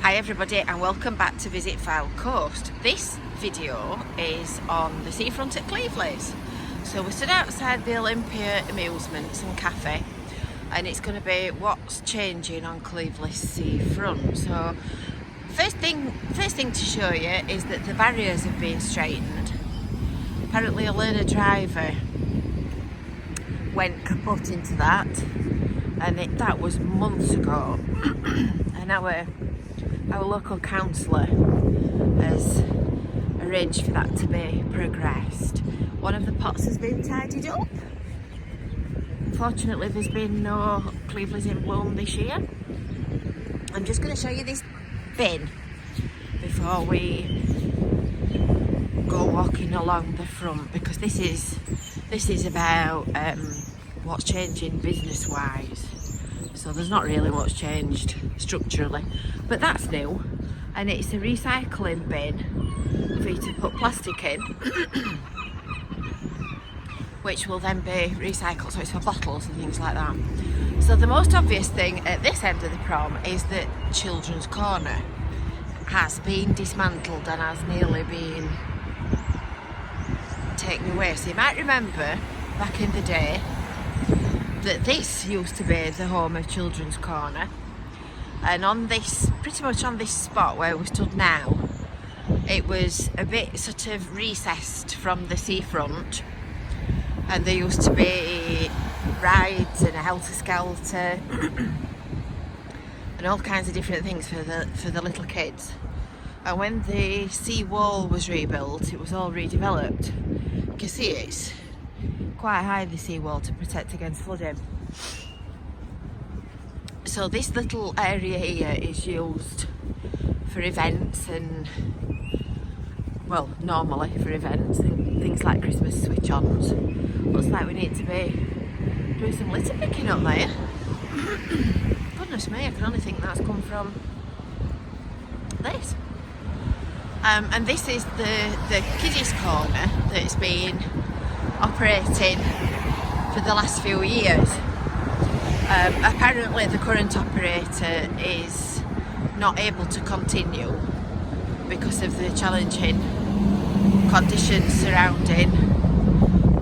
Hi everybody and welcome back to Visit FYLDE Coast. This video is on the seafront at Cleveleys. So we stood outside the Olympia Amusements and Cafe and it's going to be what's changing on Cleveleys Seafront. So first thing to show you is that the barriers have been straightened. Apparently a learner driver went kaput into that and that was months ago. And our local councillor has arranged for that to be progressed. One of the pots has been tidied up. Unfortunately there's been no Cleveleys in bloom this year. I'm just going to show you this bin before we go walking along the front, because this is about what's changing business wise. So there's not really what's changed structurally, but that's new, and it's a recycling bin for you to put plastic in which will then be recycled, so it's for bottles and things like that. So the most obvious thing at this end of the prom is that Children's Corner has been dismantled and has nearly been taken away. So you might remember back in the day that this used to be the home of Children's Corner, and on this, pretty much on this spot where we stood now, it was a bit sort of recessed from the seafront, and there used to be rides and a helter-skelter and all kinds of different things for the little kids. And when the sea wall was rebuilt, it was all redeveloped. You can see it's quite high, the seawall, to protect against flooding. So this little area here is used for events and, well, normally for events and things like Christmas switch-ons. Looks like we need to be doing some litter picking up there. Goodness me, I can only think that's come from this. And this is the Kiddies Corner that's been operating for the last few years. Apparently the current operator is not able to continue because of the challenging conditions surrounding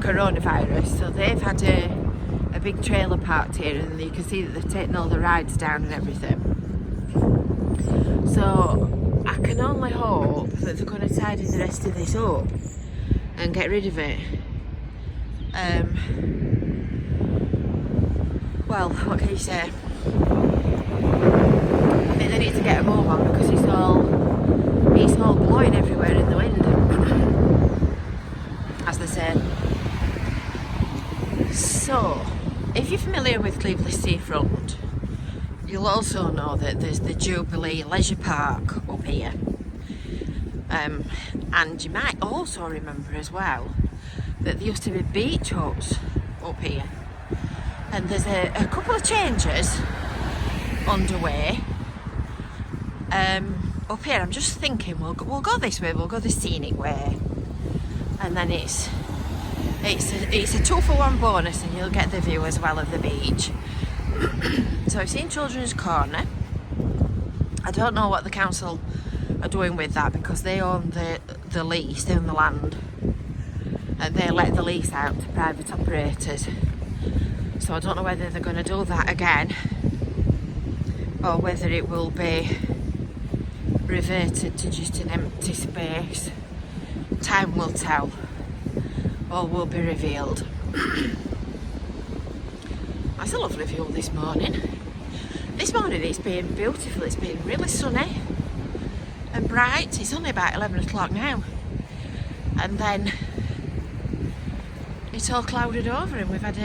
coronavirus. So they've had a big trailer parked here, and you can see that they've taken all the rides down and everything. So I can only hope that they're going to tidy the rest of this up and get rid of it. Well, what can you say? I think they need to get a move on because it's all blowing everywhere in the wind, as they say. So, if you're familiar with Cleveleys Seafront, you'll also know that there's the Jubilee Leisure Park up here. And you might also remember as well that there used to be beach huts up here. And there's a couple of changes underway up here. I'm just thinking we'll go this way, we'll go the scenic way, and then it's a 2-for-1 bonus, and you'll get the view as well of the beach. So I've seen Children's Corner. I don't know what the council are doing with that because they own the lease, they own the land, and they let the lease out to private operators. So I don't know whether they're going to do that again or whether it will be reverted to just an empty space. Time will tell. All will be revealed. That's a lovely view this morning. This morning it's been beautiful. It's been really sunny and bright. It's only about 11 o'clock now. And then it's all clouded over, and we've had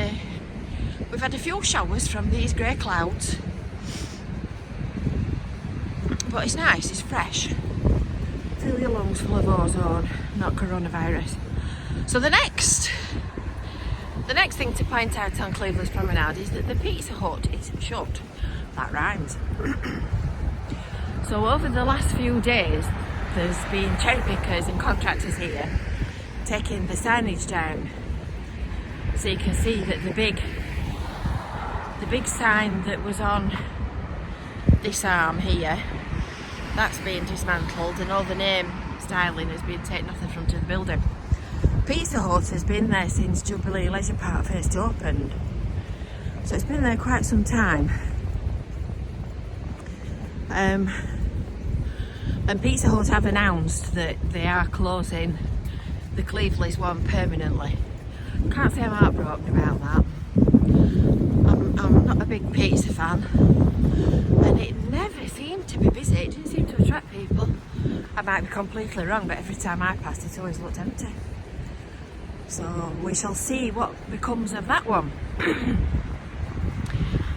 a few showers from these grey clouds, but it's nice, it's fresh. Fill your lungs full of ozone, not coronavirus. So the next thing to point out on Cleveleys Promenade is that the Pizza Hut is shut. That rhymes. So over the last few days there's been cherry pickers and contractors here taking the signage down. So you can see that the big sign that was on this arm here That's being dismantled and all the name styling has been taken off the front of the building. Pizza Hut has been there since Jubilee Leisure Park first opened, so it's been there quite some time. And Pizza Hut have announced that they are closing the Cleveleys one permanently. Can't say I'm heartbroken about that. I'm not a big pizza fan, and it never seemed to be busy. It didn't seem to attract people. I might be completely wrong, but every time I passed it always looked empty. So we shall see what becomes of that one.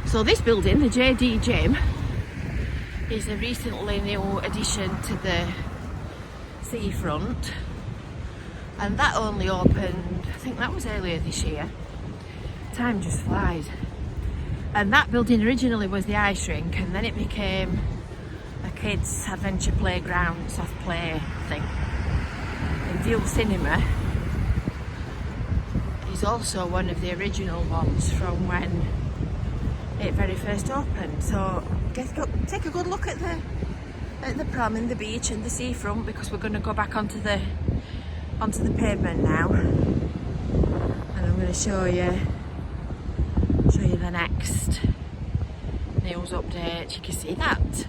So this building, the JD Gym, is a recently new addition to the seafront, and that only opened, I think that was earlier this year. Time just flies. And that building originally was the ice rink, and then it became a kids' adventure playground, soft play thing. And the old cinema is also one of the original ones from when it very first opened. So take a good look at the prom and the beach and the seafront, because we're going to go back onto the pavement now, and I'm going to show you the next news update. You can see that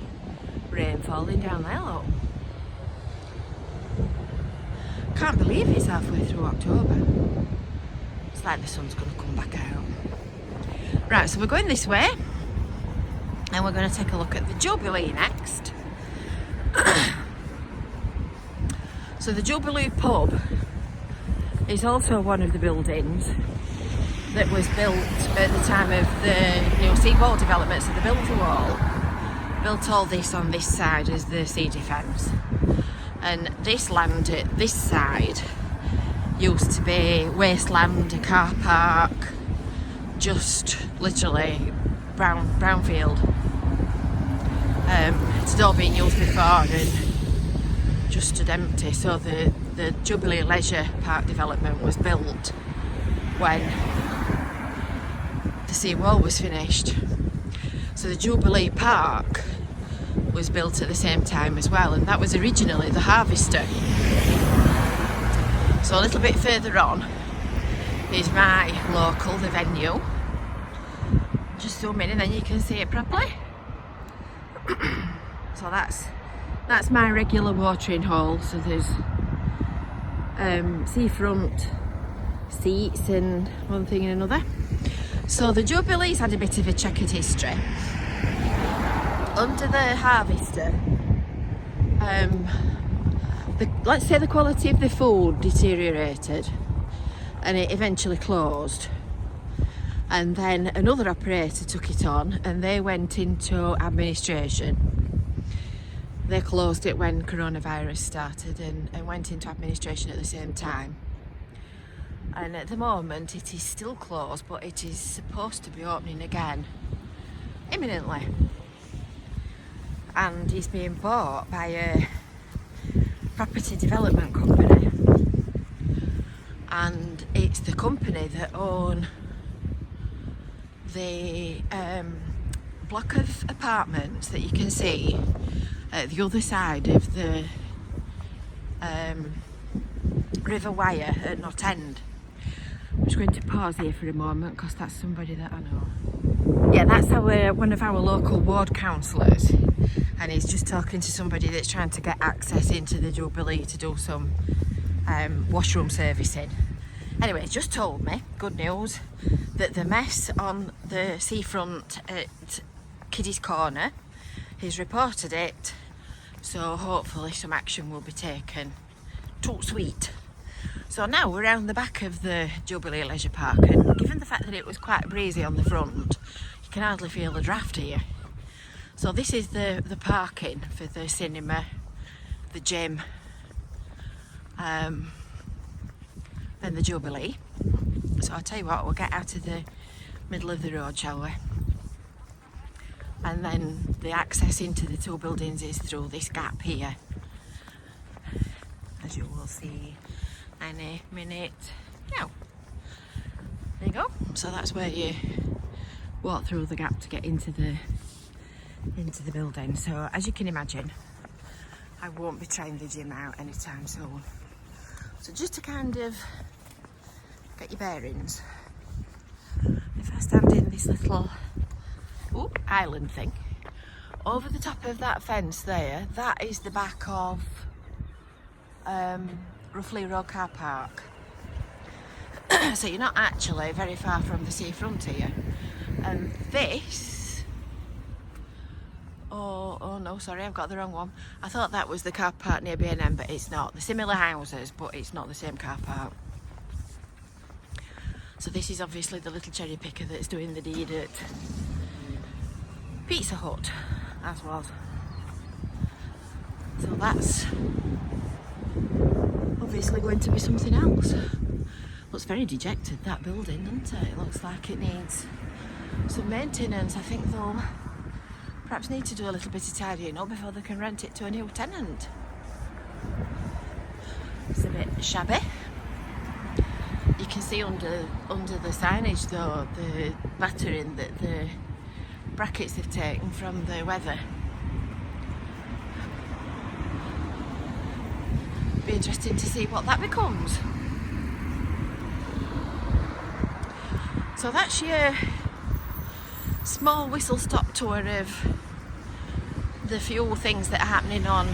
rain falling down there, look. Can't believe it's halfway through October. It's like the sun's going to come back out. Right, so we're going this way, and we're going to take a look at the Jubilee next. So the Jubilee Pub is also one of the buildings that was built at the time of the new seawall development. So they built all this on this side as the sea defence, and this land at this side used to be wasteland, a car park, just literally brownfield. It's all been used before and just stood empty. So the Jubilee Leisure Park development was built when the seawall was finished. So the Jubilee Park was built at the same time as well, and that was originally the Harvester. So a little bit further on is my local, the venue. Just zoom in and then you can see it properly. So that's my regular watering hole. So there's seafront seats and one thing and another. So the Jubilee's had a bit of a checkered history. Under the Harvester, let's say the quality of the food deteriorated and it eventually closed, and then another operator took it on and they went into administration. They closed it when coronavirus started and went into administration at the same time. And at the moment it is still closed, but it is supposed to be opening again imminently. And it's being bought by a property development company. And it's the company that own the block of apartments that you can see at the other side of the River Wire at Knott End. I'm just going to pause here for a moment because that's somebody that I know. Yeah, that's one of our local ward councillors, and he's just talking to somebody that's trying to get access into the Jubilee to do some washroom servicing. Anyway, he just told me, good news, that the mess on the seafront at Kiddies Corner, he's reported it, so hopefully some action will be taken. Too sweet. So now we're around the back of the Jubilee Leisure Park, and given the fact that it was quite breezy on the front, you can hardly feel the draft here. So this is the parking for the cinema, the gym, and the Jubilee. So I'll tell you what, we'll get out of the middle of the road, shall we? And then the access into the two buildings is through this gap here, as you will see any minute now. There you go. So that's where you walk through the gap to get into the building. So as you can imagine, I won't be trying the gym out anytime soon. So just to kind of get your bearings, if I stand in this little island thing, over the top of that fence there, that is the back of Roughly Road car park. So you're not actually very far from the seafront here. And this, oh no, sorry, I've got the wrong one. I thought that was the car park near B&M, but it's not. They're similar houses, but it's not the same car park. So this is obviously the little cherry picker that's doing the deed at Pizza Hut, as was. So that's obviously going to be something else. Looks very dejected, that building, doesn't it? It looks like it needs some maintenance. I think they'll perhaps need to do a little bit of tidying up before they can rent it to a new tenant. It's a bit shabby. You can see under the signage though the battering that the brackets they've taken from the weather. Be interesting to see what that becomes. So that's your small whistle-stop tour of the few things that are happening on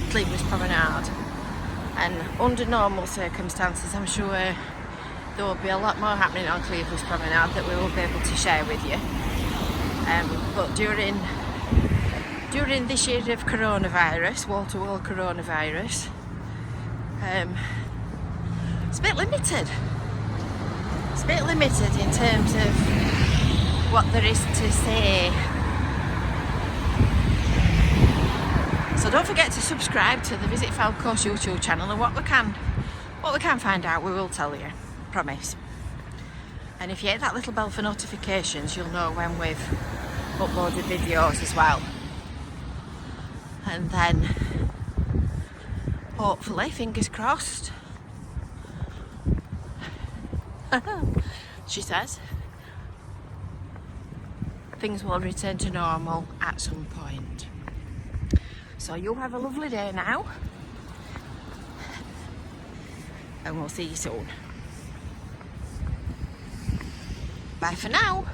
Cleveleys Promenade. And under normal circumstances, I'm sure there will be a lot more happening on Cleveleys Promenade that we will be able to share with you. But during this year of coronavirus, wall-to-wall coronavirus, it's a bit limited. It's a bit limited in terms of what there is to say. So don't forget to subscribe to the Visit FYLDE Coast YouTube channel, and what we can find out we will tell you, promise. And if you hit that little bell for notifications, you'll know when we've uploaded videos as well. And then hopefully, fingers crossed, she says, things will return to normal at some point. So you have a lovely day now, and we'll see you soon. Bye for now.